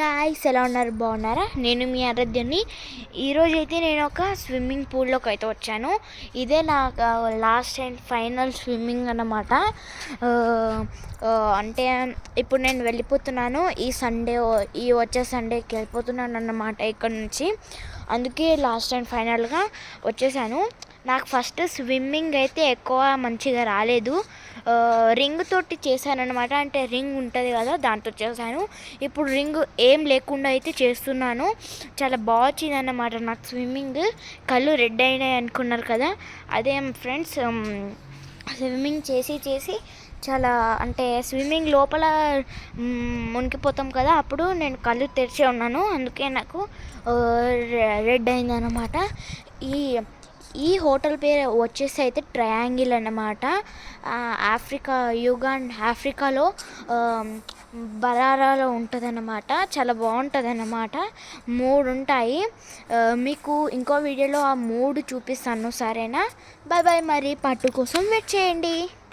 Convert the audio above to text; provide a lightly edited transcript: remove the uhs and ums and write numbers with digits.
Guys ఎలా ఉన్నారు, బాగున్నారా? నేను మీ ఆరాధ్యని. ఈరోజైతే నేను ఒక స్విమ్మింగ్ పూల్లోకి అయితే వచ్చాను. ఇదే నా లాస్ట్ అండ్ ఫైనల్ స్విమ్మింగ్ అన్నమాట. అంటే ఇప్పుడు నేను వెళ్ళిపోతున్నాను. ఈ వచ్చే సండేకి వెళ్ళిపోతున్నాను అన్నమాట ఇక్కడ నుంచి. అందుకే లాస్ట్ అండ్ ఫైనల్గా వచ్చేసాను. నాకు ఫస్ట్ స్విమ్మింగ్ అయితే ఎక్కువ మంచిగా రాలేదు. రింగ్ తోటి చేశానన్నమాట. అంటే రింగ్ ఉంటుంది కదా, దాంతో చేశాను. ఇప్పుడు రింగ్ ఏం లేకుండా అయితే చేస్తున్నాను. చాలా బాగా వచ్చిందన్నమాట నాకు స్విమ్మింగ్. కళ్ళు రెడ్ అయినాయి అనుకున్నారు కదా, అదే ఫ్రెండ్స్. స్విమ్మింగ్ చేసి చాలా, అంటే స్విమ్మింగ్ లోపల మునిగిపోతాం కదా, అప్పుడు నేను కళ్ళు తెరిచే ఉన్నాను. అందుకే నాకు రెడ్ అయిందన్నమాట. ఈ హోటల్ పేరు వచ్చేసి అయితే ట్రయాంగిల్ అన్నమాట. ఆఫ్రికాలో బరారాలో ఉంటుందన్నమాట. చాలా బాగుంటుంది అన్నమాట. 3 ఉంటాయి. మీకు ఇంకో వీడియోలో ఆ 3 చూపిస్తాను, సరేనా? Bye bye. మరి పార్ట్ 2 కోసం వెయిట్ చేయండి.